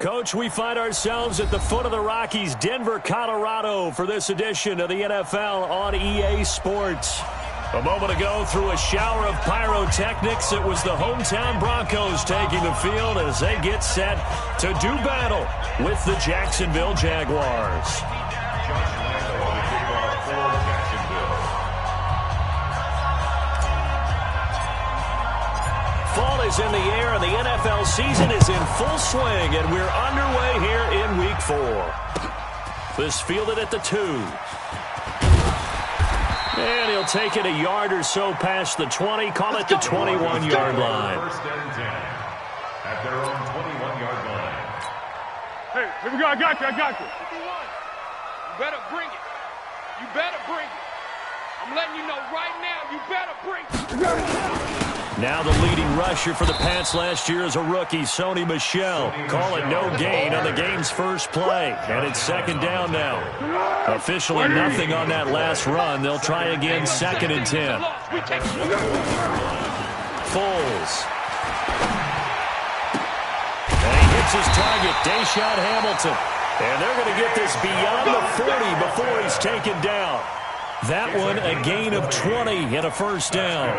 Coach, we find ourselves at the foot of the Rockies, Denver, Colorado, for this edition of the NFL on EA Sports. A moment ago, through a shower of pyrotechnics, it was the hometown Broncos taking the field as they get set to do battle with the Jacksonville Jaguars. Fall is in the air, and the NFL season is in full swing, and we're underway here in Week 4. This fielded at the 2. And he'll take it a yard or so past the 20, call it the 21-yard line. First and 10 at their own 21-yard line. Hey, here we go, I got you. 51. You better bring it. You better bring it. I'm letting you know right now, you better bring it. Now the leading rusher for the Pats last year is a rookie, Sony Michel. Call it no gain on the game's first play. And it's second down now. Officially nothing on that last run. They'll try again, second and 10. Foles. And he hits his target, Deshaun Hamilton. And they're going to get this beyond the 40 before he's taken down. That one a gain of 20 and a first down.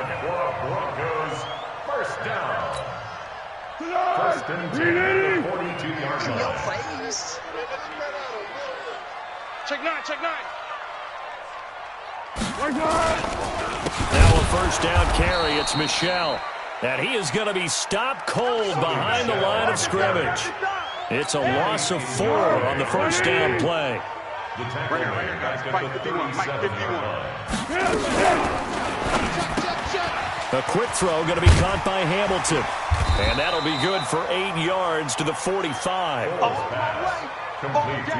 First down. First and 10 at the 42-yard line. Check 9, check 9. Now a first down carry. It's Michel. And he is going to be stopped cold behind the line of scrimmage. It's a loss of 4 on the first down play. The tackle made at the 37-yard line. A quick throw going to be caught by Hamilton. And that'll be good for 8 yards to the 45.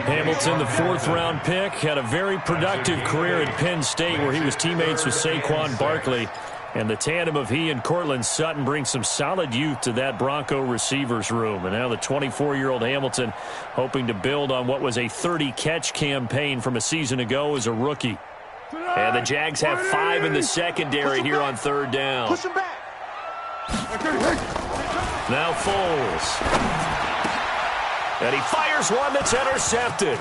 Hamilton, the 4th-round pick, had a very productive career at Penn State where he was teammates with Saquon Barkley. And the tandem of he and Cortland Sutton brings some solid youth to that Bronco receivers room. And now the 24-year-old Hamilton hoping to build on what was a 30-catch campaign from a season ago as a rookie. And the Jags have 5 in the secondary here on third down. Now Foles. And he fires one that's intercepted.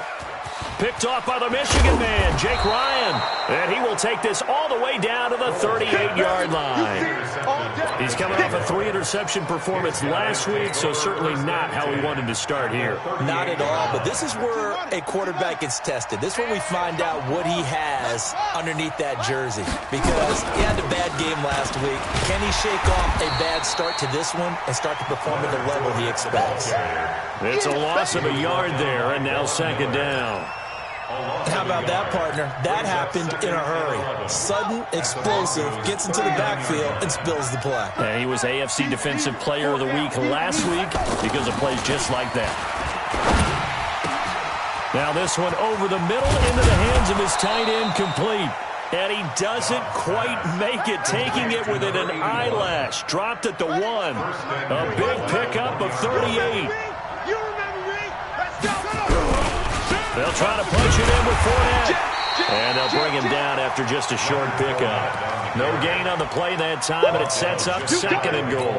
Picked off by the Michigan man, Jake Ryan. And he will take this all the way down to the 38-yard line. He's coming off a 3-interception performance last week, so certainly not how we wanted to start here. Not at all, but this is where a quarterback gets tested. This is when we find out what he has underneath that jersey. Because he had a bad game last week. Can he shake off a bad start to this one and start to perform at the level he expects? It's a loss of a yard there, and now second down. How about that, partner? That happened in a hurry. Sudden, explosive, gets into the backfield and spills the play. And he was AFC Defensive Player of the Week last week because of plays just like that. Now this one over the middle into the hands of his tight end, complete. And he doesn't quite make it, taking it within an eyelash. Dropped at the 1. A big pickup of 38. They'll try to punch it in with Fournette. And they'll bring him down after just a short pickup. No gain on the play that time, and it sets up second and goal.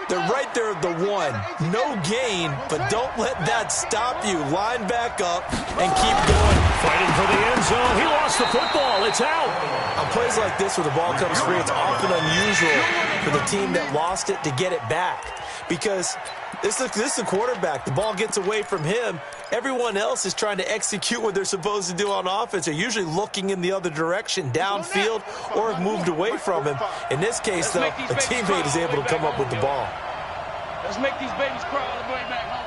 They're right there at the 1. No gain, but don't let that stop you. Line back up and keep going. Fighting for the end zone. He lost the football. It's out. On plays like this where the ball comes free, it's often unusual for the team that lost it to get it back. Because this is a quarterback. The ball gets away from him. Everyone else is trying to execute what they're supposed to do on offense. They're usually looking in the other direction, downfield, or have moved away from him. In this case, though, a teammate is able to come up with the ball. Let's make these babies cry all the way back home.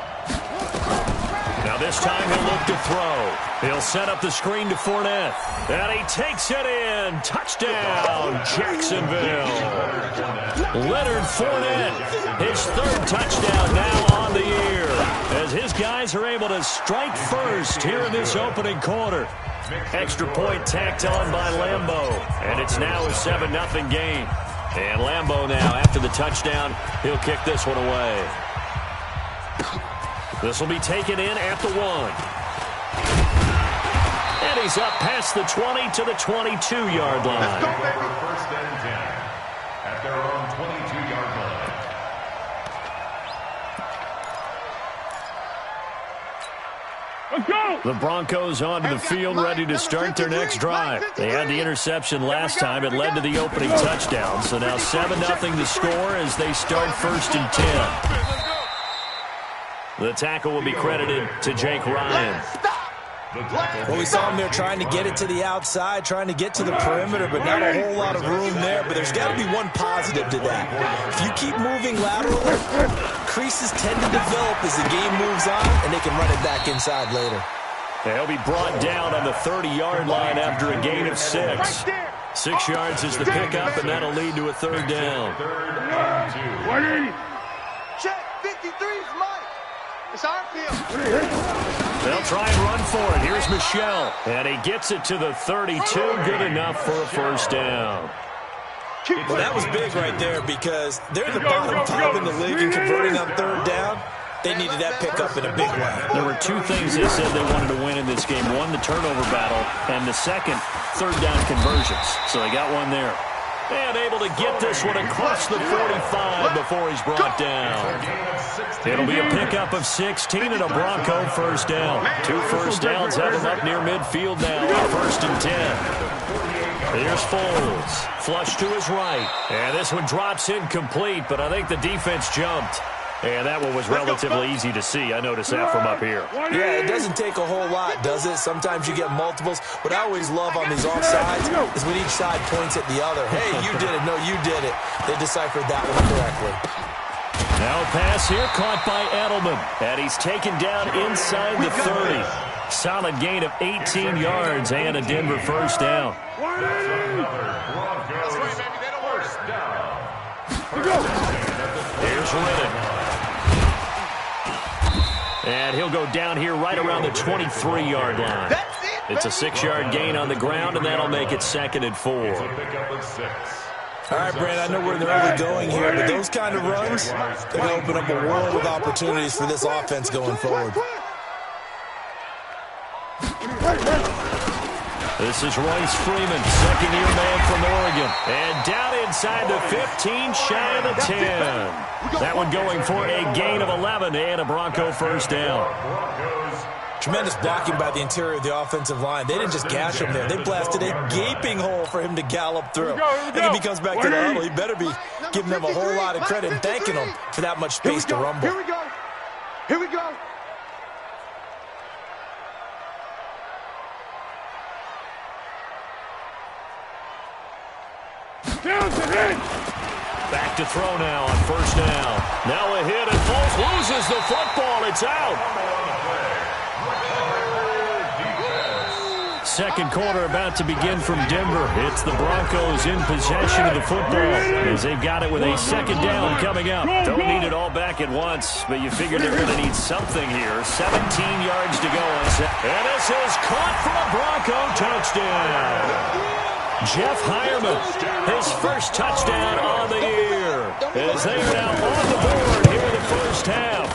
Now this time he'll look to throw. He'll set up the screen to Fournette. And he takes it in. Touchdown, Jacksonville. Leonard Fournette, his 3rd touchdown now on the year, as his guys are able to strike first here in this opening quarter. Extra point tacked on by Lambeau, and it's now a 7-0 game. And Lambeau now, after the touchdown, he'll kick this one away. This will be taken in at the 1. And he's up past the 20 to the 22-yard line. Let's go, baby. First and 10 at their own 22-yard line. Let's go. The Broncos onto the field, ready to start their next drive. They had the interception last time. It led to the opening touchdown. So now 7-0 the score as they start 1st and 10. The tackle will be credited to Jake Ryan. Well, we saw him there trying to get it to the outside, trying to get to the perimeter, but not a whole lot of room there. But there's got to be one positive to that. If you keep moving laterally, creases tend to develop as the game moves on, and they can run it back inside later. He'll be brought down on the 30-yard line after a gain of 6. 6 yards is the pickup, and that'll lead to a 3rd down. 180. Check, 53's mine. It's our field. They'll try and run for it. Here's Michelle, and he gets it to the 32. Good enough for a 1st down. Well, that was big right there because they're the bottom 5 in the league in converting on 3rd down. They needed that pickup in a big way. There were 2 things they said they wanted to win in this game. One, the turnover battle, and the second, 3rd down conversions. So they got one there. And able to get this one across the 45 before he's brought down. It'll be a pickup of 16 and a Bronco 1st down. 2 1st downs have him up near midfield now. 1st and 10. Here's Foles. Flush to his right. And this one drops incomplete, but I think the defense jumped. And that one was relatively easy to see. I noticed that from up here. Yeah, it doesn't take a whole lot, does it? Sometimes you get multiples. What I always love on these offsides is when each side points at the other. Hey, you did it. No, you did it. They deciphered that one correctly. Now a pass here caught by Edelman. And he's taken down inside the 30. Solid gain of 18 yards and a Denver 1st down. Here's Riddick. And he'll go down here right around the 23-yard line. It's a 6-yard gain on the ground, and that'll make it 2nd and 4. All right, Brand, I know we're in the early going here, but those kind of runs, they're going to open up a world of opportunities for this offense going forward. This is Royce Freeman, 2nd-year man from Oregon. And down inside the 15, shy of the 10. That one going for a gain of 11 and a Bronco 1st down. Tremendous blocking by the interior of the offensive line. They didn't just gash him there. They blasted a gaping hole for him to gallop through. I think if he comes back to the huddle, he better be giving them a whole lot of credit and thanking them for that much space to rumble. Here we go. Here we go. Back to throw now on 1st down. Now a hit, and Foles loses the football. It's out. 2nd quarter about to begin from Denver. It's the Broncos in possession of the football as they've got it with a 2nd down coming up. Don't need it all back at once, but you figure they're going to need something here. 17 yards to go. And this is caught for a Bronco touchdown. Jeff Hireman, his 1st touchdown on the year, as they are now on the board here in the 1st half.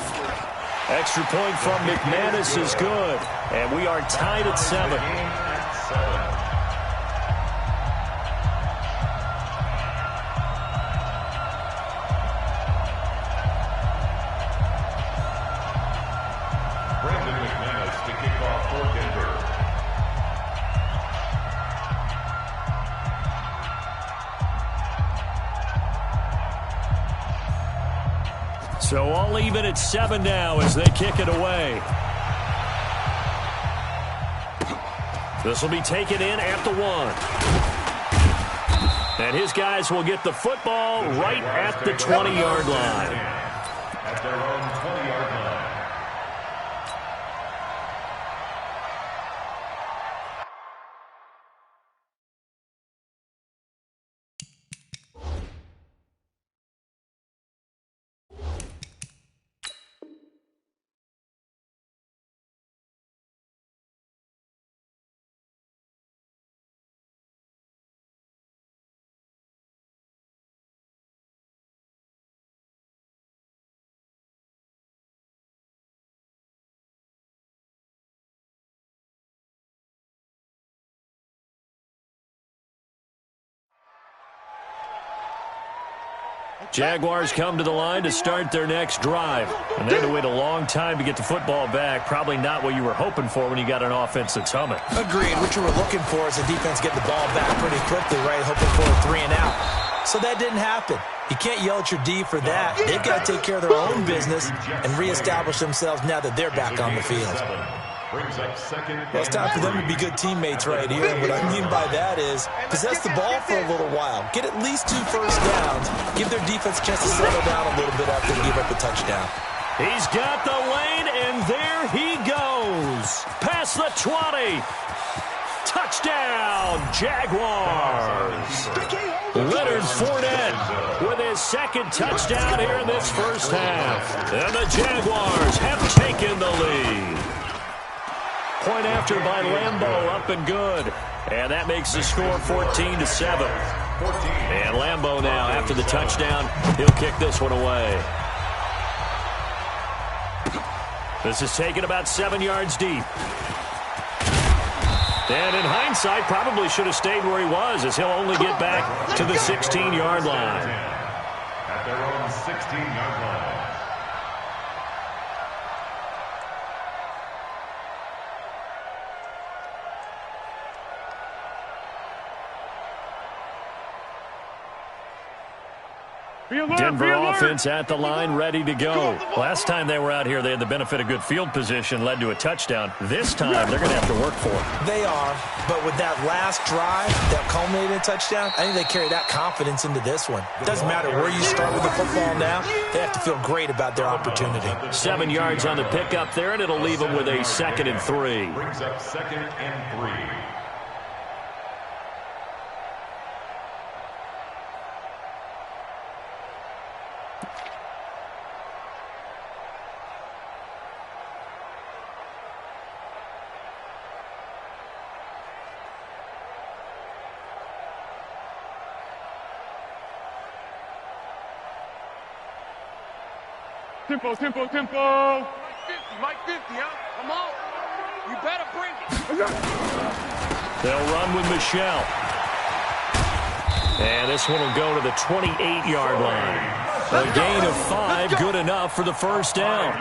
Extra point from McManus is good, and we are tied at 7. McManus to kick off for Denver. So all even at 7 now as they kick it away. This will be taken in at the 1. And his guys will get the football right at the 20-yard line. At their own 20-yard line. Jaguars come to the line to start their next drive. And they had to wait a long time to get the football back. Probably not what you were hoping for when you got an offense that's humming. Agreed. What you were looking for is the defense getting the ball back pretty quickly, right? Hoping for a 3 and out. So that didn't happen. You can't yell at your D for that. They've got to take care of their own business and reestablish themselves now that they're back on the field. Well, it's time for them to be good teammates right here. And what I mean by that is possess the ball for a little while. Get at least 2 first downs. Give their defense a chance to settle down a little bit after they give up a touchdown. He's got the lane, and there he goes. Past the 20. Touchdown, Jaguars. Leonard Fournette with his second touchdown here in this first half. And the Jaguars have taken the lead. Point after by Lambeau, up and good. And that makes the score 14-7. And Lambeau now, after the touchdown, he'll kick this one away. This is taken about 7 yards deep. And in hindsight, probably should have stayed where he was, as he'll only get back to the 16-yard line. At their own 16-yard line. Denver offense at the line, ready to go. Last time they were out here, they had the benefit of good field position, led to a touchdown. This time, they're going to have to work for it. They are, but with that last drive that culminated in a touchdown, I think they carry that confidence into this one. Doesn't matter where you start with the football now, they have to feel great about their opportunity. 7 yards on the pickup there, and it'll leave them with a 2nd and 3. Brings up 2nd and 3. Tempo, tempo, tempo. Mike 50, huh? Come on. You better bring it. They'll run with Michelle. And this one will go to the 28-yard line. A gain of 5, good enough for the first down.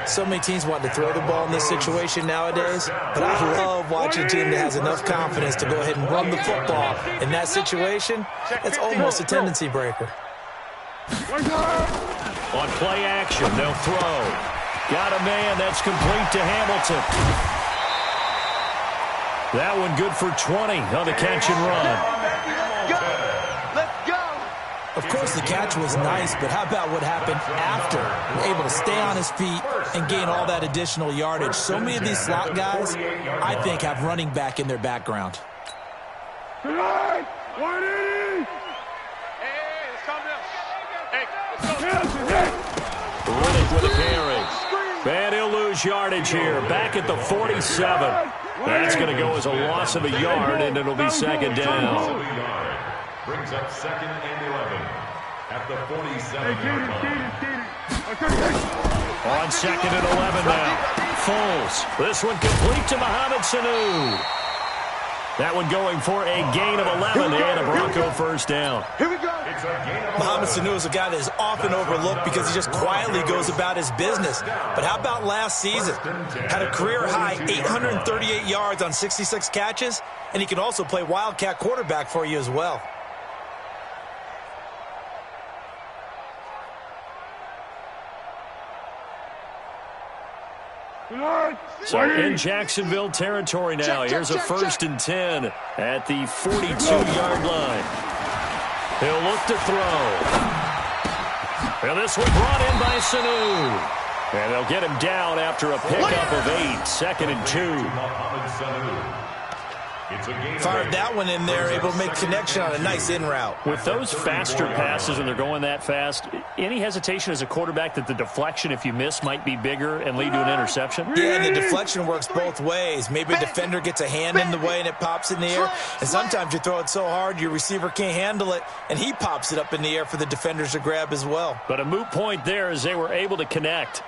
So many teams want to throw the ball in this situation nowadays, but I love watching a team that has enough confidence to go ahead and run the football. In that situation, it's almost a tendency breaker. On play action, they'll throw. Got a man, that's complete to Hamilton. That one good for 20 on the catch and run. Let's go. Of course, the catch was nice, but how about what happened after? Able to stay on his feet and gain all that additional yardage. So many of these slot guys, I think, have running back in their background. Tonight, 180. Hey, it's coming up. Hey, Riddick with a carry. And he'll lose yardage here. Back at the 47. That's going to go as a loss of a yard, and it'll be 2nd down. Brings up 2nd and 11 at the 47-yard line. On 2nd and 11 now. Foles. This one complete to Mohamed Sanu. That one going for a gain of 11 and a Bronco first down. here we go. Mohamed Sanu is a guy that is often overlooked because he just quietly goes about his business. But how about last season? Had a career-high 838 yards on 66 catches, and he can also play wildcat quarterback for you as well. So in Jacksonville territory now. Here's a 1st and 10 at the 42-yard line. He'll look to throw. And this one brought in by Sanu. And they'll get him down after a pickup of 8. 2nd and 2. Fired that one in there, able to make connection on a nice in route. With those faster passes and they're going that fast, any hesitation as a quarterback that the deflection, if you miss, might be bigger and lead to an interception? Yeah, and the deflection works both ways. Maybe a defender gets a hand in the way and it pops in the air. And sometimes you throw it so hard your receiver can't handle it, and he pops it up in the air for the defenders to grab as well. But a moot point there as they were able to connect.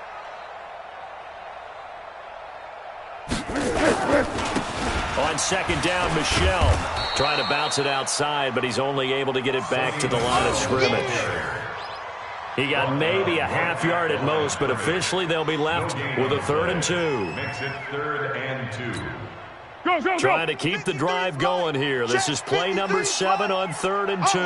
On On second down, Michel trying to bounce it outside, but he's only able to get it back to the line of scrimmage. He got maybe a half yard at most, but officially they'll be left with a 3rd and 2. Makes it 3rd and 2. Go. Trying to keep the drive going here. This is play number 7 on 3rd and 2.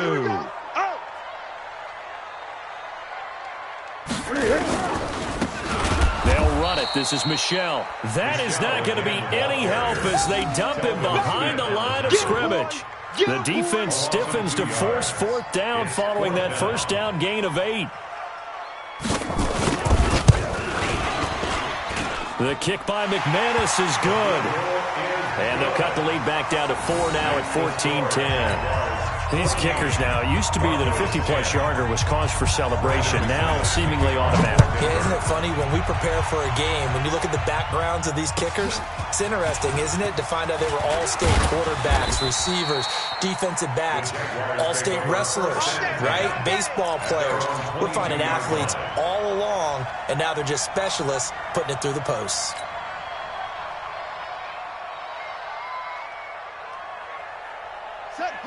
They'll run it. This is Michel. That is not going to be any help as they dump him behind the line of scrimmage. The defense stiffens to force 4th down following that first down gain of 8. The kick by McManus is good. And they'll cut the lead back down to 4 now at 14-10. These kickers now, it used to be that a 50-plus yarder was cause for celebration. Now seemingly automatic. Yeah, isn't it funny when we prepare for a game, when you look at the backgrounds of these kickers, it's interesting, isn't it, to find out they were all-state quarterbacks, receivers, defensive backs, all-state wrestlers, right? Baseball players. We're finding athletes all along, and now they're just specialists putting it through the posts.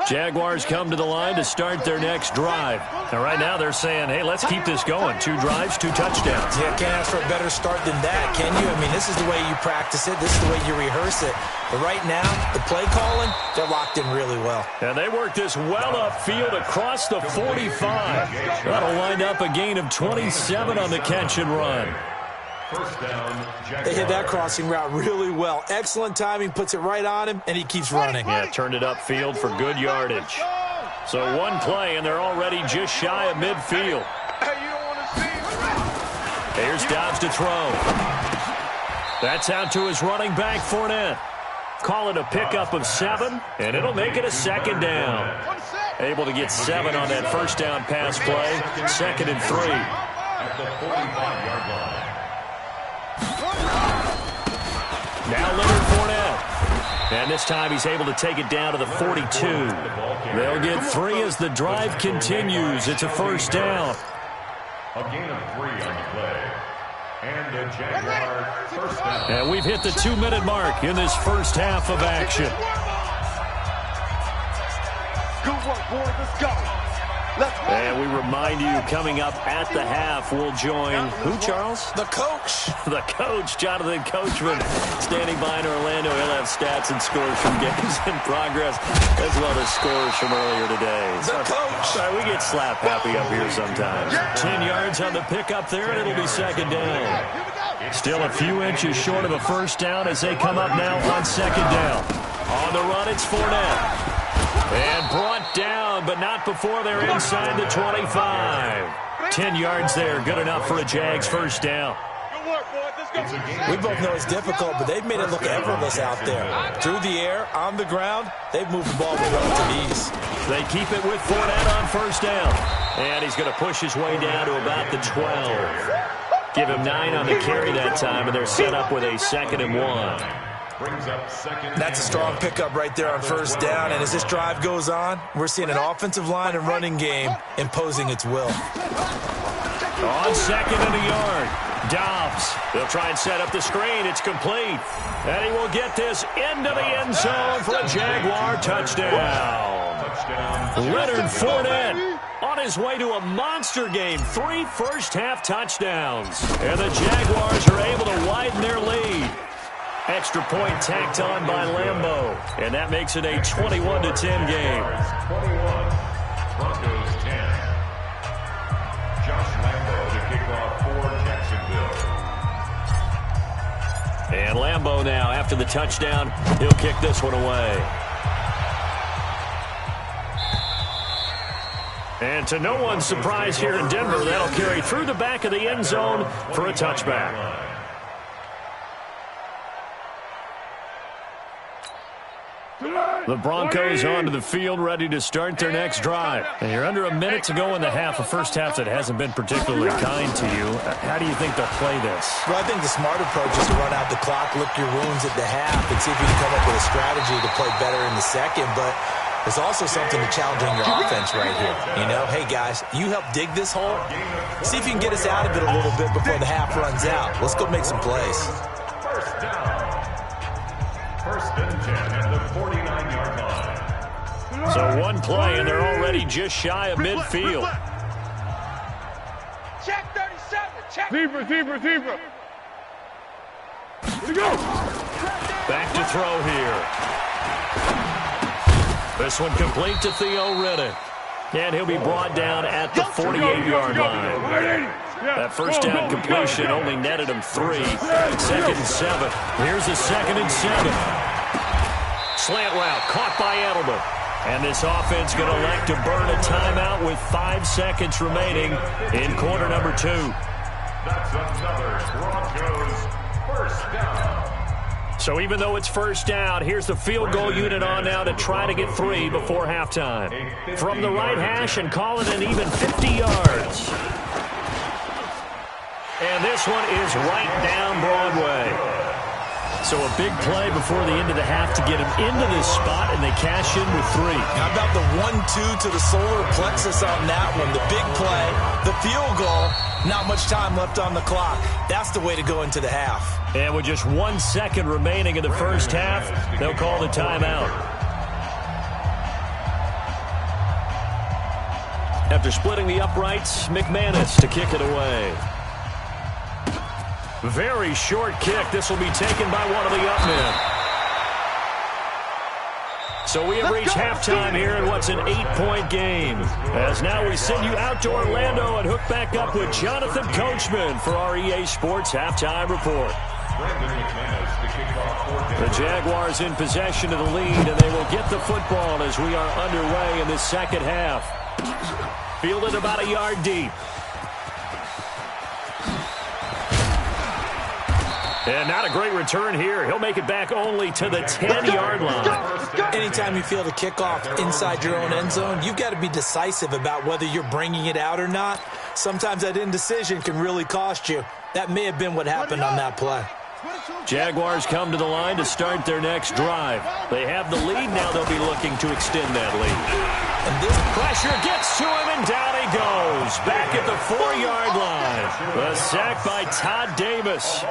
Jaguars come to the line to start their next drive. And right now they're saying, hey, let's keep this going. 2 drives, 2 touchdowns. Yeah, can't ask for a better start than that, can you? I mean, this is the way you practice it. This is the way you rehearse it. But right now, the play calling, they're locked in really well. And they work this well upfield across the 45. That'll wind up a gain of 27 on the catch and run. First down, They hit that crossing route really well. Excellent timing, puts it right on him, and he keeps running. Yeah, turned it upfield for good yardage. So 1 play, and they're already just shy of midfield. Here's Dobbs to throw. That's out to his running back, Fournette. Call it a pickup of 7, and it'll make it a 2nd down. Able to get 7 on that first down pass play. 2nd and 3. at the 45-yard line. Now Leonard Fournette. And this time he's able to take it down to the 42. They'll get 3 as the drive continues. It's a first down. A gain of 3 on the play. And a Jaguar first down. And we've hit the 2-minute mark in this first half of action. Good work, boys. Let's go. And we remind you, coming up at the half, we'll join who, Charles? The coach. The coach, Jonathan Coachman, standing by in Orlando. He'll have stats and scores from games in progress, as well as scores from earlier today. The coach. Sorry, we get slap happy up here sometimes. 10 yards on the pickup there, and it'll be 2nd down. Still a few inches short of a first down as they come up now on 2nd down. On the run, it's Fournette. And brought down, but not before they're inside the 25. 10 yards there, good enough for a Jags first down. Good work, boys. Let's go. We both know it's difficult, but they've made it look effortless out there. Through the air, on the ground, they've moved the ball with relative ease. They keep it with Fournette on first down. And he's going to push his way down to about the 12. Give him 9 on the carry that time, and they're set up with a 2nd and 1. Brings up 2nd. That's a strong pickup right there on first down, and as this drive goes on, we're seeing an offensive line and running game imposing its will. On 2nd and a yard, Dobbs. They'll try and set up the screen. It's complete. And he will get this into the end zone for a Jaguar touchdown. Leonard Fournette on his way to a monster game. 3 first-half touchdowns. And the Jaguars are able to widen their lead. Extra point tacked on by Lambeau. And that makes it a 21-10 game. 21, Broncos 10. Josh Lambeau to kick off for Jacksonville. And Lambeau now, after the touchdown, he'll kick this one away. And to no one's surprise here in Denver, that'll carry through the back of the end zone for a touchback. The Broncos onto the field, ready to start their next drive. And you're under a minute to go in the half, a first half that hasn't been particularly kind to you. How do you think they'll play this? Well, I think the smart approach is to run out the clock, lick your wounds at the half, and see if you can come up with a strategy to play better in the second. But there's also something to challenging your offense right here. You know, hey, guys, you help dig this hole. See if you can get us out of it a little bit before the half runs out. Let's go make some plays. First down. First and 10. 10 at the 49-yard line. So one play, and they're already just shy of midfield. Check 37. Check. Zebra. Here we go. Back to throw here. This one complete to Theo Riddick. And he'll be brought down at the 48-yard line. That first down completion only netted him 3. Second and 7. Here's a second and 7. Slant route caught by Edelman. And this offense going to elect to burn a timeout with 5 seconds remaining in quarter number 2. That's another Broncos first down. So even though it's first down, here's the field goal unit on now to try to get 3 before halftime. From the right hash and call it an even 50 yards. And this one is right down Broadway. So a big play before the end of the half to get him into this spot, and they cash in with 3. How about the 1-2 to the solar plexus on that one? The big play, the field goal, not much time left on the clock. That's the way to go into the half. And with just 1 second remaining in the first half, they'll call the timeout. After splitting the uprights, McManus to kick it away. Very short kick. This will be taken by one of the up men. So we have reached halftime here in what's an 8-point game. As now we send you out to Orlando and hook back up with Jonathan Coachman for our EA Sports Halftime Report. The Jaguars in possession of the lead, and they will get the football as we are underway in the second half. Fielded about a yard deep. And not a great return here. He'll make it back only to the 10-yard line. Anytime you field a kickoff inside your own end zone, you've got to be decisive about whether you're bringing it out or not. Sometimes that indecision can really cost you. That may have been what happened on that play. Jaguars come to the line to start their next drive. They have the lead. Now they'll be looking to extend that lead. And this pressure gets to him, and down he goes. Back at the 4-yard line. A sack by Todd Davis.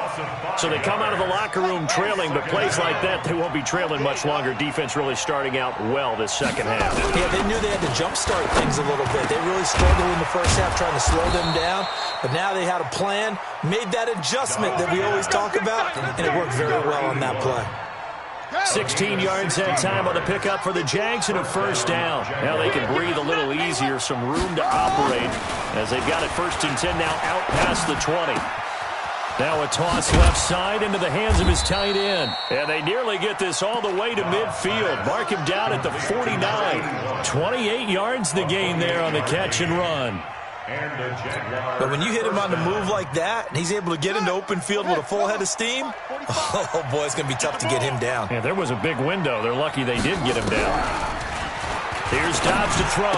So they come out of the locker room trailing, but plays like that, they won't be trailing much longer. Defense really starting out well this second half. Yeah, they knew they had to jumpstart things a little bit. They really struggled in the first half trying to slow them down, but now they had a plan, made that adjustment that we always talk about, and it worked very well on that play. 16 yards that time on the pickup for the Jags and a first down. Now they can breathe a little easier, some room to operate as they've got it first and 10 now out past the 20. Now a toss left side into the hands of his tight end. And they nearly get this all the way to midfield. Mark him down at the 49. 28 yards the gain there on the catch and run. But when you hit him on the move like that, and he's able to get into open field with a full head of steam, oh, boy, it's going to be tough to get him down. Yeah, there was a big window. They're lucky they did get him down. Here's Dobbs to throw.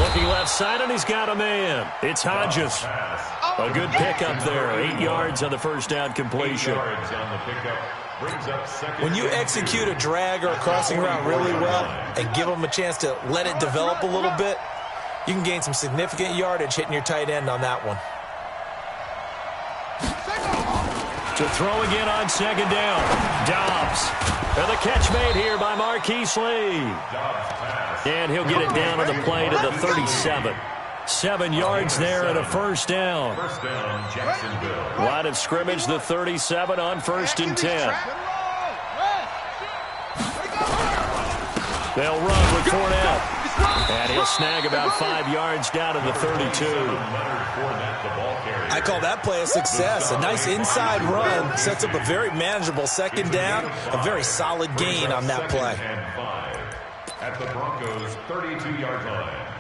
Looking left side, and he's got a man. It's Hodges. A good pickup there. 8 yards on the first down completion. When you execute a drag or a crossing route really well and give them a chance to let it develop a little bit, you can gain some significant yardage hitting your tight end on that one. To throw again on second down. Dobbs. And the catch made here by Marquise Lee. And he'll get it down on the play to the 37. 7 yards there and a first down. Line of scrimmage, the 37 on first and 10. They'll run with Fournette. And he'll snag about 5 yards down to the 32. I call that play a success. A nice inside run sets up a very manageable second down. A very solid gain on that play. At the Broncos' 32-yard line.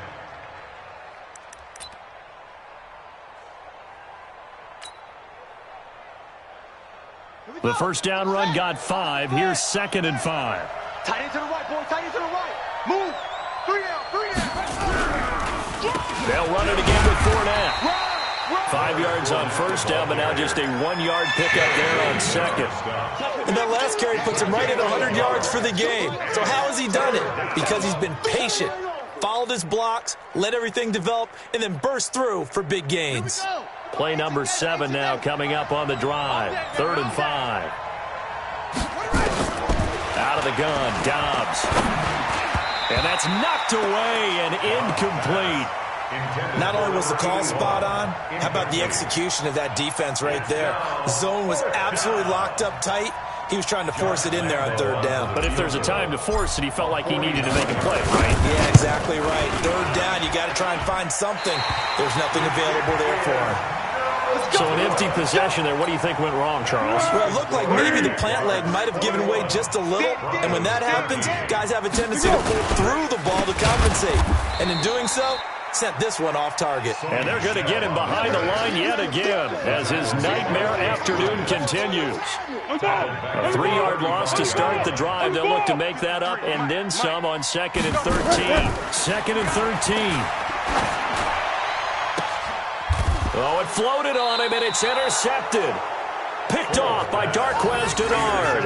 The first down run got 5. Here's second and 5. Tight end to the right, boy. Tight end to the right. Move. 3 down. They'll run it again with Fournette. 5 yards on first down, but now just a 1-yard pickup there on second. And that last carry puts him right at 100 yards for the game. So how has he done it? Because he's been patient, followed his blocks, let everything develop, and then burst through for big gains. Play number 7 now coming up on the drive. 3rd and 5. the gun. Dobbs. And that's knocked away and incomplete. Not only was the call spot on, how about the execution of that defense right there? The zone was absolutely locked up tight. He was trying to force it in there on third down. But if there's a time to force it, he felt like he needed to make a play, right? Yeah, exactly right. Third down, you got to try and find something. There's nothing available there for him. So an empty possession there. What do you think went wrong, Charles? Well, it looked like maybe the plant leg might have given way just a little. And when that happens, guys have a tendency to pull through the ball to compensate. And in doing so, sent this one off target. And they're going to get him behind the line yet again as his nightmare afternoon continues. A 3-yard loss to start the drive. They'll look to make that up and then some on 2nd and 13. 2nd and 13. Oh, it floated on him, and it's intercepted. Picked off by Darquez Dennard.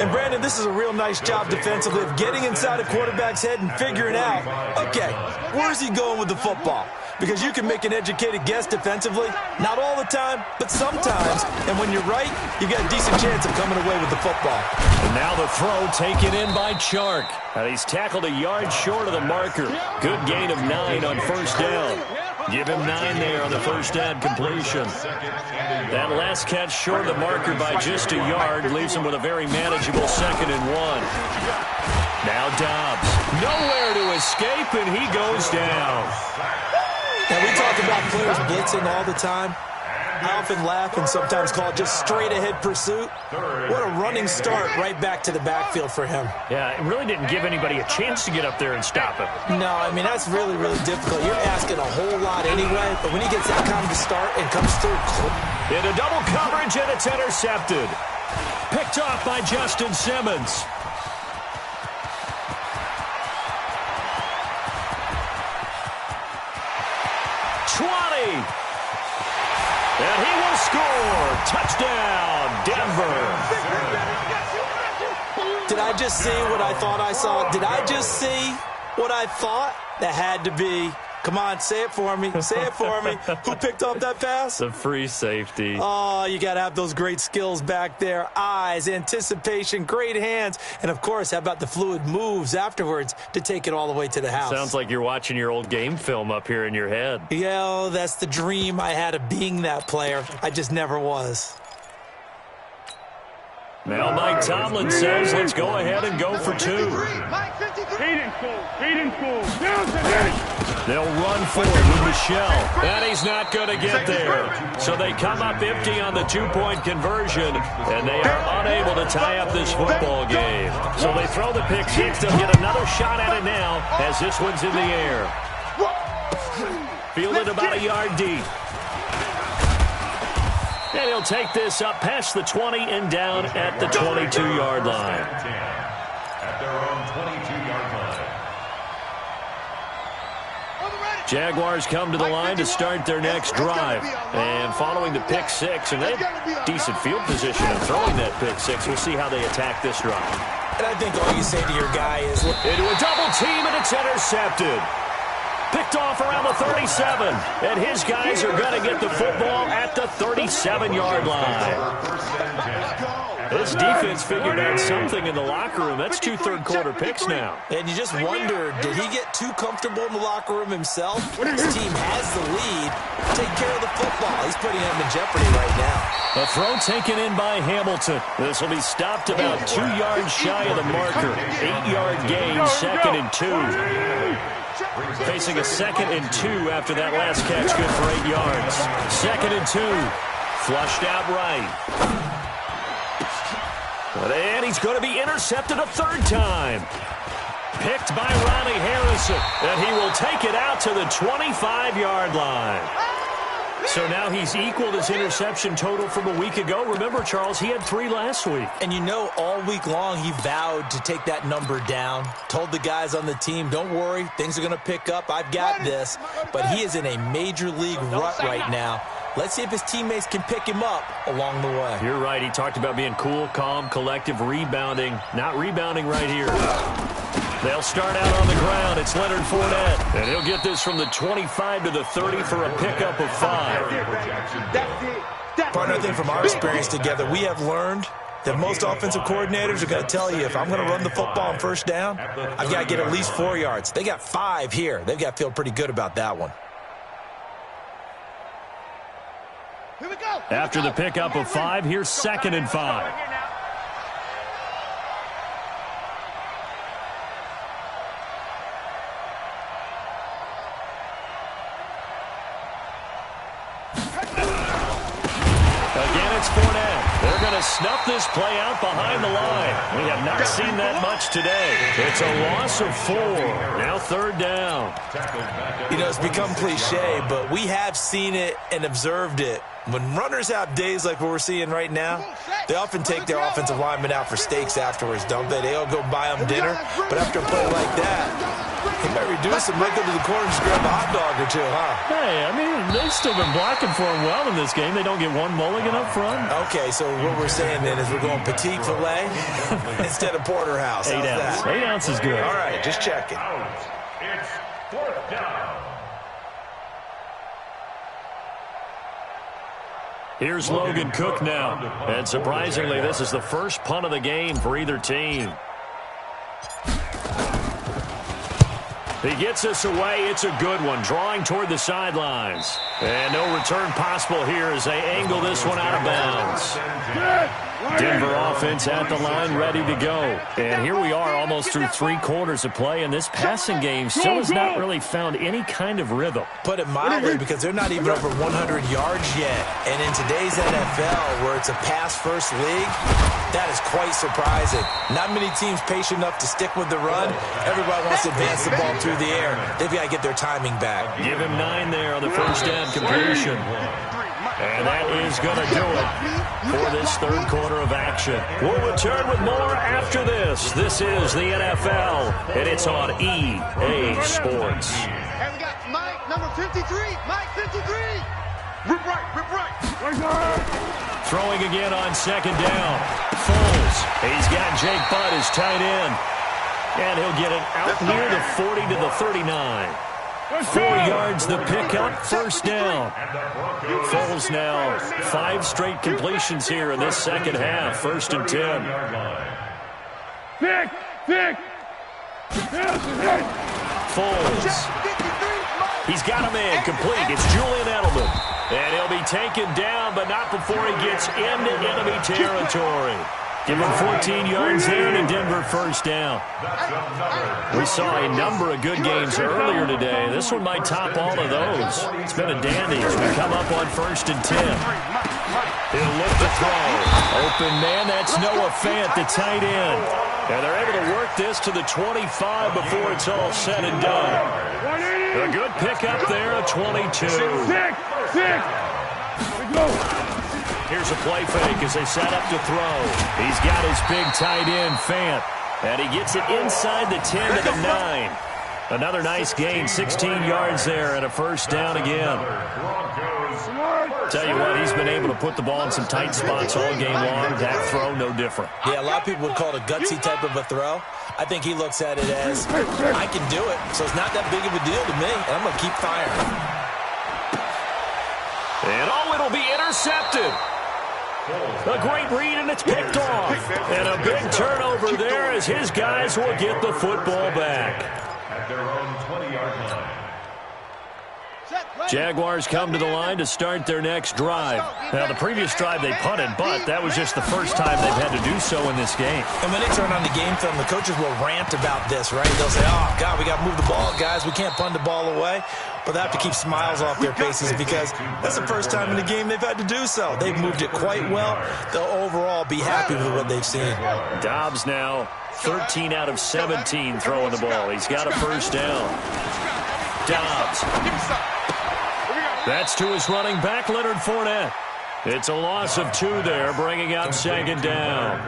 And, Brandon, this is a real nice job defensively of getting inside a quarterback's head and figuring out, okay, where's he going with the football? Because you can make an educated guess defensively, not all the time, but sometimes. And when you're right, you got a decent chance of coming away with the football. And now the throw taken in by Chark. And he's tackled a yard short of the marker. Good gain of 9 on first down. Give him 9 there on the first down completion. That last catch short of the marker by just a yard leaves him with a very manageable 2nd and 1. Now Dobbs. Nowhere to escape, and he goes down. Now, we talk about players blitzing all the time. I often laugh and sometimes call it just straight-ahead pursuit. What a running start right back to the backfield for him. Yeah, it really didn't give anybody a chance to get up there and stop him. No, I mean, that's really, really difficult. You're asking a whole lot anyway, but when he gets that kind of a start and comes through. Into double coverage, and it's intercepted. Picked off by Justin Simmons. And he will score. Touchdown, Denver. Did I just see what I thought I saw? Did I just see what I thought? That had to be. Come on, say it for me. Say it for me. Who picked up that pass? The free safety. Oh, you got to have those great skills back there. Eyes, anticipation, great hands. And, of course, how about the fluid moves afterwards to take it all the way to the house? Sounds like you're watching your old game film up here in your head. Yeah, oh, that's the dream I had of being that player. I just never was. Now Mike Tomlin says, let's go ahead and go for 2. They'll run forward with Michelle. And he's not going to get there. So they come up empty on the 2-point conversion, and they are unable to tie up this football game. So they throw the pick 6. They'll get another shot at it now as this one's in the air. Fielded about a yard deep. And he'll take this up past the 20 and down at the 22-yard line. At their own 22-yard line. Jaguars come to the line to start their next drive. And following the pick 6, and they have decent field position in throwing that pick 6. We'll see how they attack this drive. And I think all you say to your guy is, into a double team, and it's intercepted. Picked off around the 37, and his guys are going to get the football at the 37-yard line. This defense figured out something in the locker room. That's 2 third-quarter picks now. And you just wonder, did he get too comfortable in the locker room himself? His team has the lead. Take care of the football. He's putting him in jeopardy right now. A throw taken in by Hamilton. This will be stopped about 2 yards shy of the marker. 8-yard gain, 2nd and 2. Facing a 2nd and 2 after that last catch, good for 8 yards. 2nd and 2. Flushed out right. And he's going to be intercepted a 3rd time. Picked by Ronnie Harrison. And he will take it out to the 25-yard line. So now he's equaled his interception total from a week ago. Remember, Charles, he had 3 last week. And you know, all week long he vowed to take that number down. Told the guys on the team, don't worry, things are going to pick up. I've got this. But he is in a major league rut right now. Let's see if his teammates can pick him up along the way. You're right. He talked about being cool, calm, collective, rebounding. Not rebounding right here. They'll start out on the ground. It's Leonard Fournette. And he'll get this from the 25 to the 30 for a pickup of 5. Partner, I think from our experience together, we have learned that most offensive coordinators are going to tell you, if I'm going to run the football on first down, I've got to get at least 4 yards. They got 5 here. They've got to feel pretty good about that one. Here we go. After the pickup of 5, here's 2nd and 5. Again, it's Fournette. They're going to snuff this play out behind the line. We have not seen that much today. It's a loss of 4. Now 3rd down. You know, it's become cliche, but we have seen it and observed it. When runners have days like what we're seeing right now, they often take their offensive linemen out for steaks afterwards, don't they? They all go buy them dinner, but after a play like that, they might reduce them, might go to the corner and just grab a hot dog or 2, huh? Hey, I mean, they've still been blocking for him well in this game. They don't get one mulligan up front. Okay, so what we're saying then is we're going petite filet instead of porterhouse. 8 How's ounce. that? 8 ounce is good. All right, just checking. It's 4th down. Here's Logan Cook now. And surprisingly, this is the first punt of the game for either team. He gets us away. It's a good one, drawing toward the sidelines. And no return possible here as they angle this one out of bounds. Denver offense at the line, ready to go. And here we are almost through 3 quarters of play, and this passing game still has not really found any kind of rhythm. Put it mildly, because they're not even over 100 yards yet. And in today's NFL, where it's a pass-first league, that is quite surprising. Not many teams patient enough to stick with the run. Everybody wants to advance the ball through the air. They've got to get their timing back. Give him 9 there on the first down completion. And that is going to do it for this 3rd quarter of action. We'll return with more after this. This is the NFL, and it's on EA Sports. And we got Mike, number 53. Mike, 53. Rip right, rip right. Throwing again on 2nd down. Foles. He's got Jake Butt as tight end. And he'll get it out near the 40 to the 39. 4 yards the pickup, first down. Foles now 5 straight completions here in this second half, 1st and 10. Foles. He's got a man complete. It's Julian Edelman. And he'll be taken down, but not before he gets into enemy territory. Give him 14 yards there and a Denver first down. We saw a number of good games earlier today. This one might top all of those. It's been a dandy as we come up on 1st and 10. He'll look to throw. Open man, that's Noah Fant, the tight end. And they're able to work this to the 25 before it's all said and done. A good pickup there, a 22. Here's a play fake as they set up to throw. He's got his big tight end, Fant. And he gets it inside the 10 to the 9. Another nice gain, 16 yards there and a first down again. Tell you what, he's been able to put the ball in some tight spots all game long. That throw, no different. Yeah, a lot of people would call it a gutsy type of a throw. I think he looks at it as, I can do it, so it's not that big of a deal to me, and I'm going to keep firing. And it'll be intercepted. A great read, and it's picked off. And a big turnover there as his guys will get the football back. At their own 20-yard line. Jaguars come to the line to start their next drive. Now, the previous drive they punted, but that was just the first time they've had to do so in this game. And when they turn on the game film, the coaches will rant about this, right? They'll say, oh, God, we got to move the ball, guys. We can't punt the ball away. But they have to keep smiles off their faces because that's the first time in the game they've had to do so. They've moved it quite well. They'll overall be happy with what they've seen. Dobbs now 13 out of 17 throwing the ball. He's got a first down. Dobbs. That's to his running back, Leonard Fournette. It's a loss of 2 there, bringing up 2nd down.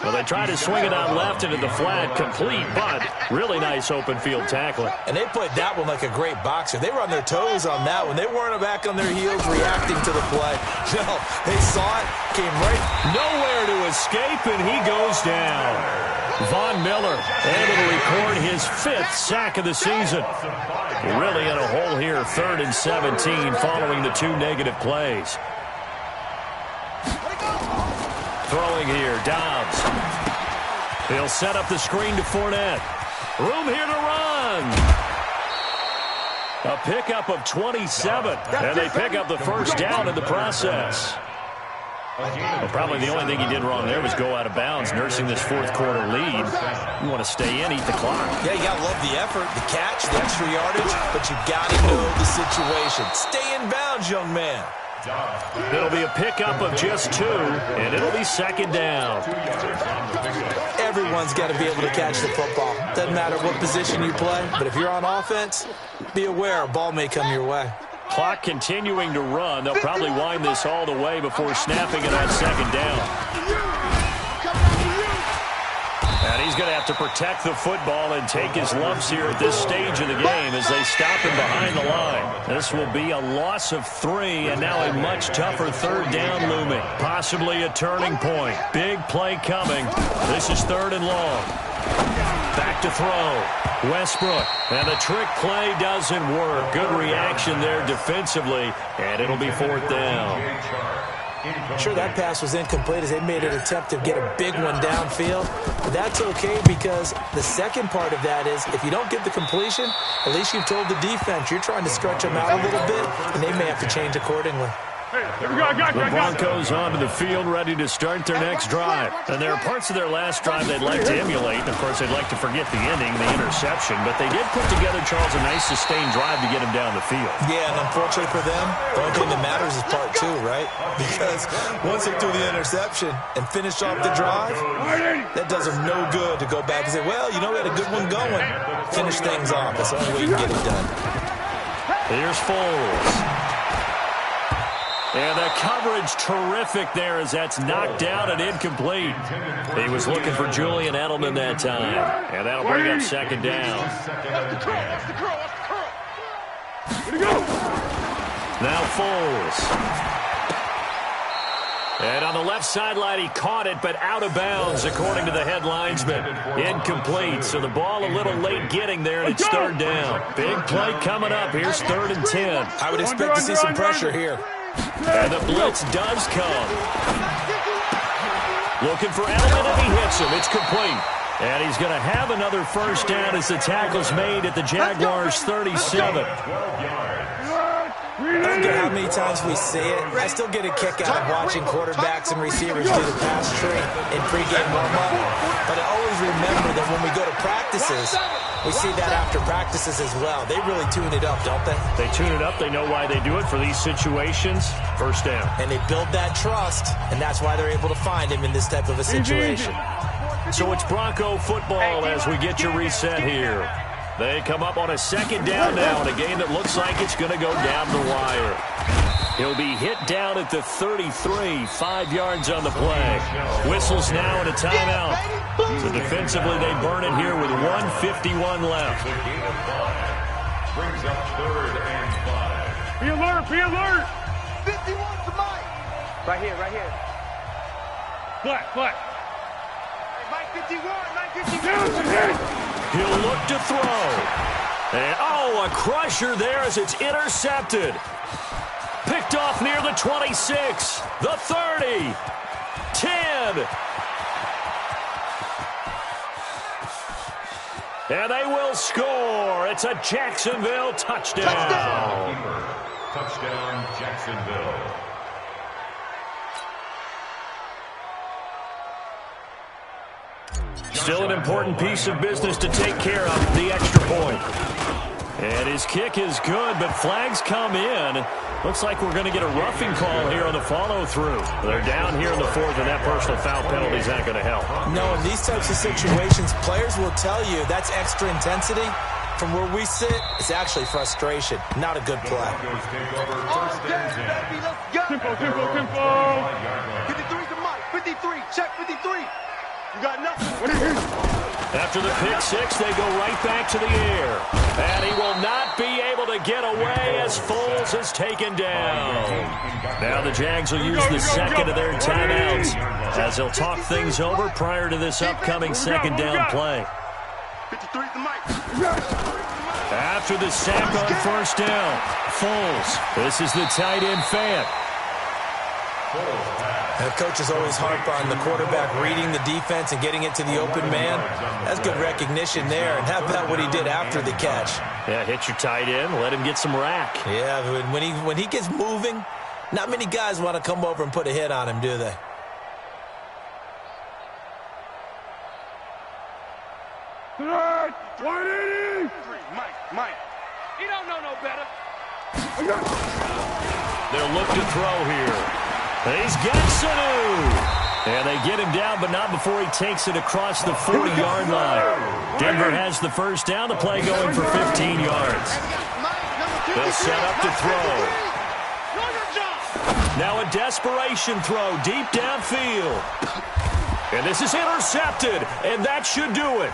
Well, they try to swing it out left into the flat, complete, but really nice open field tackling. And they played that one like a great boxer. They were on their toes on that one. They weren't back on their heels reacting to the play. No, they saw it, came right. Nowhere to escape, and he goes down. Von Miller able to record his 5th sack of the season. Really in a hole here, 3rd and 17 following the 2 negative plays. Throwing here, Dobbs. He'll set up the screen to Fournette. Room here to run. A pickup of 27, and they pick up the first down in the process. Well, probably the only thing he did wrong there was go out of bounds, nursing this fourth quarter lead. You want to stay in, eat the clock. Yeah, you got to love the effort, the catch, the extra yardage, but you got to know the situation. Stay in bounds, young man. It'll be a pickup of just 2, and it'll be second down. Everyone's got to be able to catch the football. Doesn't matter what position you play, but if you're on offense, be aware a ball may come your way. Clock continuing to run. They'll probably wind this all the way before snapping it on second down. And he's going to have to protect the football and take his lumps here at this stage of the game as they stop him behind the line. This will be a loss of 3, and now a much tougher third down looming. Possibly a turning point. Big play coming. This is 3rd and long. Back to throw. Westbrook. And the trick play doesn't work. Good reaction there defensively, and it'll be 4th down. Sure, that pass was incomplete as they made an attempt to get a big one downfield. But that's okay because the second part of that is if you don't get the completion, at least you've told the defense you're trying to stretch them out a little bit, and they may have to change accordingly. The Broncos onto the field ready to start their next drive. And there are parts of their last drive they'd like to emulate. And, of course, they'd like to forget the ending, the interception. But they did put together, Charles, a nice sustained drive to get him down the field. Yeah, and unfortunately for them, the only thing that matters is part 2, right? Because once they threw the interception and finished off the drive, that does them no good to go back and say, well, you know, we had a good one going. Finish things off. That's the only way you can get it done. Here's Foles. And the coverage terrific there as that's knocked down and incomplete. He was looking for Julian Edelman that time. And that'll bring up second down. Now Foles. And on the left sideline, he caught it, but out of bounds, according to the head linesman. Incomplete, so the ball a little late getting there, and it's 3rd down. Big play coming up. Here's 3rd and 10. I would expect to see some pressure here. And the blitz does come. Looking for Edelman, and he hits him. It's complete. And he's going to have another first down as the tackle's made at the Jaguars' 37. I don't care how many times we see it. I still get a kick out of watching quarterbacks and receivers do the pass tree in pregame warm-up. But I always remember that when we go to practices, we see that after practices as well. They really tune it up, don't they? They tune it up. They know why they do it for these situations. First down. And they build that trust, and that's why they're able to find him in this type of a situation. So it's Bronco football as we get you reset here. They come up on a second down now in a game that looks like it's going to go down the wire. He'll be hit down at the 33, 5 yards on the play. Whistles now and a timeout. So defensively, they burn it here with 1:51 left. Brings up 3rd and 5. Be alert, be alert. 51 to Mike. Right here, right here. Flat. Mike 51, Mike 51. He'll look to throw. And, a crusher there as it's intercepted. Picked off near the 26, the 30, 10. And they will score. It's a Jacksonville touchdown. Touchdown, Jacksonville. Still an important piece of business to take care of, the extra point. And his kick is good, but flags come in. Looks like we're going to get a roughing call here on the follow-through. They're down here in the 4th, and that personal foul penalty is not going to help. No, in these types of situations, players will tell you that's extra intensity. From where we sit, it's actually frustration, not a good play. Tempo. 53 to Mike, 53, check 53. You got nothing. After the pick six, they go right back to the air. And he will not be able to get away as Foles is taken down. Now the Jags will use the second of their timeouts as they'll talk things over prior to this upcoming second down play. 53 to Mike. After the sack on first down, Foles. This is the tight end Fant. Foles pass. And coaches always harp on the quarterback reading the defense and getting it to the open man. That's good recognition there. And how about what he did after the catch? Yeah, hit your tight end, let him get some rack. Yeah, when he gets moving, not many guys want to come over and put a hit on him, do they? Mike. He don't know no better. They'll look to throw here. He's got Sanu. And they get him down, but not before he takes it across the 40-yard line. Denver has the first down. The play going for 15 yards. They'll set up to throw. Now a desperation throw deep downfield. And this is intercepted, and that should do it.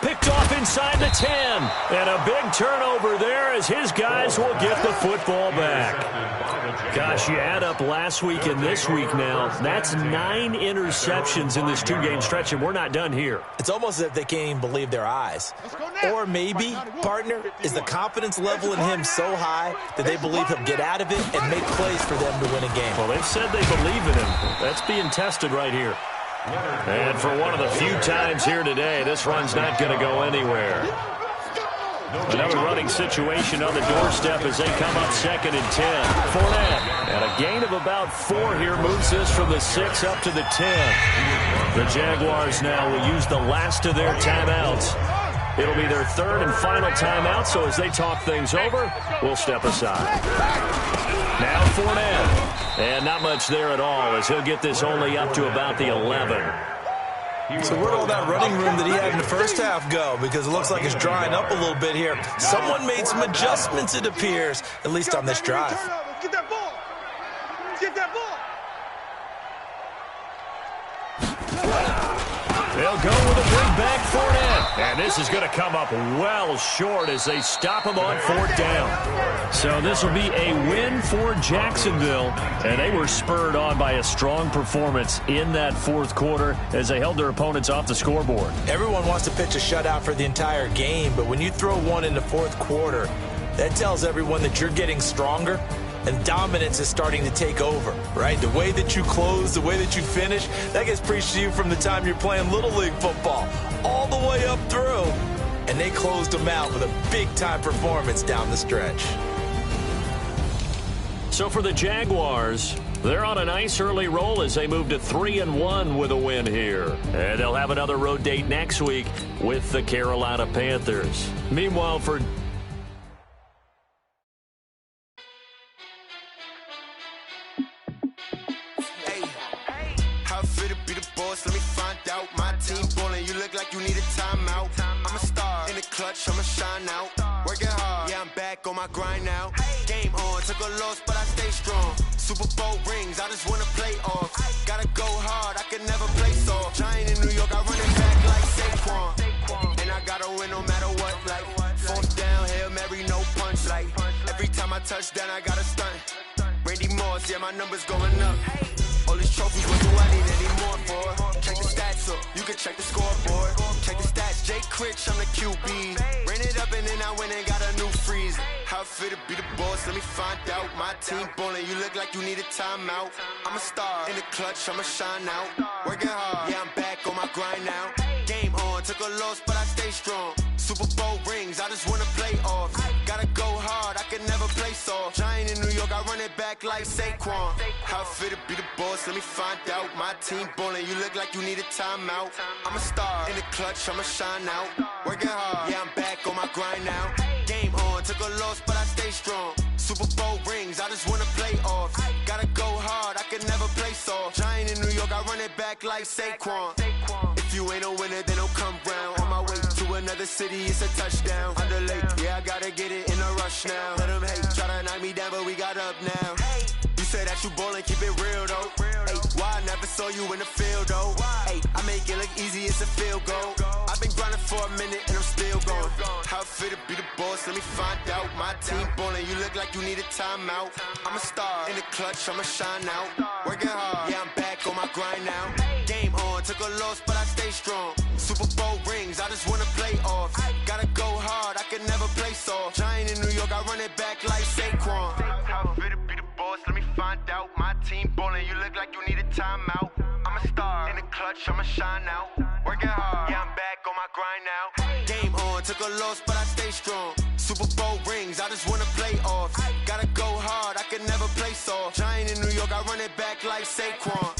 Picked off inside the 10. And a big turnover there as his guys will get the football back. Gosh, you add up last week and this week now. That's 9 interceptions in this 2-game stretch, and we're not done here. It's almost as if they can't even believe their eyes. Or maybe, partner, is the confidence level in him so high that they believe he'll get out of it and make plays for them to win a game. Well, they've said they believe in him. That's being tested right here. And for one of the few times here today, this run's not going to go anywhere. Another running situation on the doorstep as they come up 2nd and 10. Fournette, and a gain of about 4 here moves this from the 6 up to the 10. The Jaguars now will use the last of their timeouts. It'll be their 3rd and final timeout, so as they talk things over, we'll step aside. Now Fournette. And not much there at all as he'll get this only up to about the 11. So where'd all that running room that he had in the first half go? Because it looks like it's drying up a little bit here. Someone made some adjustments, it appears, at least on this drive. Get that ball. Get that ball. They'll go with a big back Fournette. And this is going to come up well short as they stop him on 4th down. So this will be a win for Jacksonville. And they were spurred on by a strong performance in that 4th quarter as they held their opponents off the scoreboard. Everyone wants to pitch a shutout for the entire game, but when you throw one in the 4th quarter, that tells everyone that you're getting stronger and dominance is starting to take over, right? The way that you close, the way that you finish, that gets preached to you from the time you're playing Little League football all the way up through. And they closed them out with a big-time performance down the stretch. So for the Jaguars, they're on a nice early roll as they move to 3-1 with a win here. And they'll have another road date next week with the Carolina Panthers. Meanwhile, for let me find out. My team ballin', you look like you need a timeout. I'm a star in the clutch, I'ma shine out. Working hard, yeah, I'm back on my grind now. Game on, took a loss, but I stay strong. Super Bowl rings, I just wanna play off. Gotta go hard, I can never play soft. Giant in New York, I run it back like Saquon. And I gotta win no matter what, like 4th down, Hail Mary, no punch. Like every time I touch down, I gotta stunt. Randy Moss, yeah, my numbers going up. All these trophies, what do I need any more for? Check the stats up, you can check the scoreboard. Check the stats, Jay Critch, I'm the QB. Ran it up and then I went and got a new freeze. How it feel to be the boss, let me find out. My team ballin', you look like you need a timeout. I'm a star in the clutch, I'ma shine out. Working hard, yeah, I'm back on my grind now. Game on, took a loss, but I stay strong. Super Bowl rings, I just wanna play off. Gotta go hard, I can never play soft. Giant in New York, I run it back like Saquon. How it feel to be the boss, let me find out. My team ballin', you look like you need a timeout. I'm a star in the clutch, I'ma shine out. Working hard, yeah, I'm back on my grind now. Game on, took a loss, but I stay strong. Super Bowl rings, I just wanna play off. Gotta go hard, I can never play soft. Giant in New York, I run it back like Saquon. If you ain't a winner, then don't come round. On my way to another city, it's a touchdown. Underlay, yeah, I gotta get it in a rush now. Let them hate, try to knock me down, but we got up now. You say that you ballin', keep it real though. Hey, why I never saw you in the field though? Hey, I make it look easy, it's a field goal. I've been grinding for a minute and I'm still going. How it feel to be the boss, let me find out. My team ballin', you look like you need a timeout. I'm a star in the clutch, I'ma shine out. Working hard, yeah, I'm back on my grind now. Game on, took a loss, but I stay strong. Super Bowl rings, I just wanna play off. Gotta go hard, I can never play soft. Giant in New York, I run it back like Saquon. How it feel to be the boss, let me find out. My team ballin', you look like you need a clutch, I'ma shine out. Working hard, yeah, I'm back on my grind now. Game on, took a loss, but I stay strong. Super Bowl rings, I just wanna play off. Gotta go hard, I can never play soft. Giant in New York, I run it back like Saquon.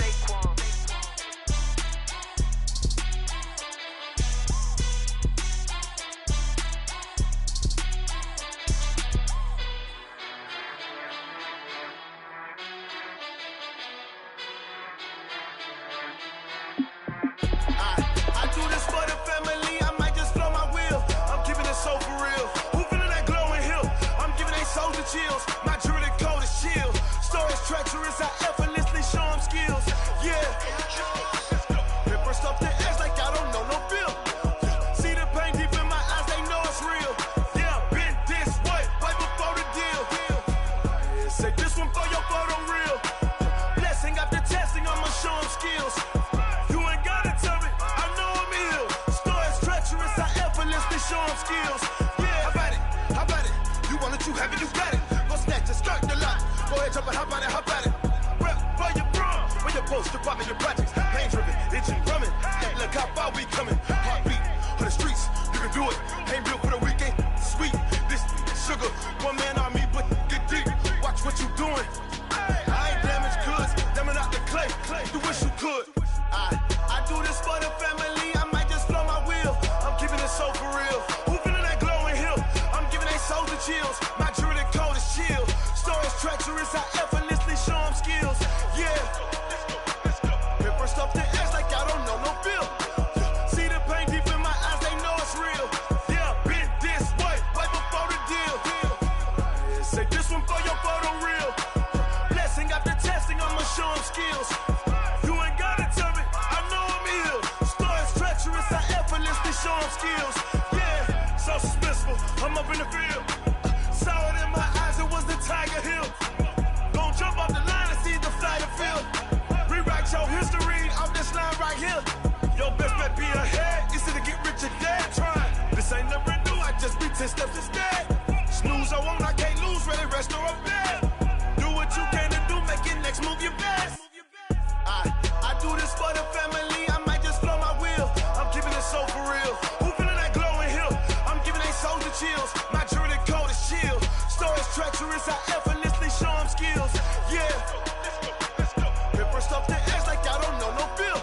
I do this for the family, I might just blow my wheel. I'm keeping it so for real. Who feeling that glowing hill? I'm giving they soldier chills. My jewelry cold as chill. Stories treacherous, I effortlessly show them skills. Yeah. Paper stuff the edge like I don't know no feel. See the pain deep in my eyes, they know it's real. Yeah, been this way, right before the deal. Say this one for your photo real. Blessing after testing, I'ma show them skills. You ain't gotta tell me, I know I'm ill. Stories treacherous, I effortlessly show them skills. Yeah, how about it? You want it, you have it, you got it. Go snatch it, skirt the lot. Go ahead, jump it, how about it? Rep for your bro, when your post, department, your projects. Pain driven, engine drumming. Hey, look how far we coming. Heartbeat on the streets, you can do it. Ain't built for the weekend, sweet. This sugar, one man army, but get deep. Watch what you doing. I ain't damaged goods, damn out the clay. You wish you could. I do this for the family, I might just blow my wheel. I'm keeping it so for real. Who feeling that glowing hill? I'm giving they soldier chills. My jewelry cold as chill. Stories treacherous, I effortlessly show them skills. Yeah. Paper stuff the edge like I don't know no feel. See the pain deep in my eyes, they know it's real. Yeah, been this way, right before the deal. Say this one for your photo real. Blessing after testing, I'ma show them skills. You ain't gotta tell me, I know I'm ill. Stories treacherous, I effortlessly show them skills. Yeah, so suspenseful, I'm up in the field. Saw it in my eyes, it was the Tiger Hill. Gon' jump off the line and see the fly the field. Rewrite your history off this line right here. Your best bet be ahead, easy to get rich or dead. Trying, this ain't never new, I just be 10 steps instead. Snooze I won't, I can't lose, ready, rest or a bed. Do what you can to do, make it next move your best. I do this for the family, I might just blow my wheel. I'm keeping it so for real. Who feeling that glowing hill? I'm giving they soldier chills. My jewelry cold as chill. Stories treacherous, I effortlessly show them skills. Yeah. Paper stuff the edge like I don't know no feel.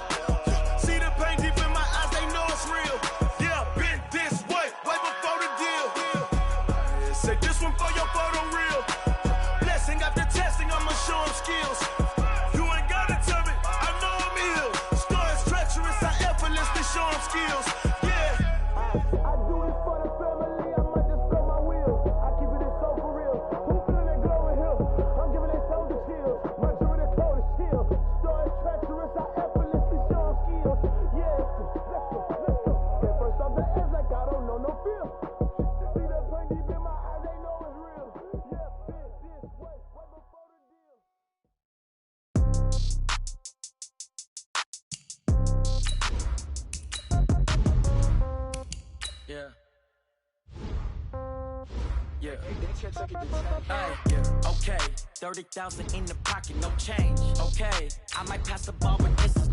See the pain deep in my eyes, they know it's real. Yeah, been this way, right before the deal. Say this one for your photo real. Blessing after testing, I'ma show them skills. You ain't gotta tell me, I know I'm ill. Stories treacherous, I effortlessly show them skills. Yeah. I do this for the family, I might just blow my wheel. I keep it so for real. Who feeling that glowing hill? I'm giving they soldier chills. My jewelry cold as chill. Stories treacherous, I effortlessly show them skills. Yeah, let's go. Get first off the edge like I don't know no feel. See that pain deep in my eyes, they know it's real. Yeah, been this way, right before the deal. Yeah. Yeah. Yeah. Okay. 30,000 in the pocket, no change. Okay. I might pass the ball, but this is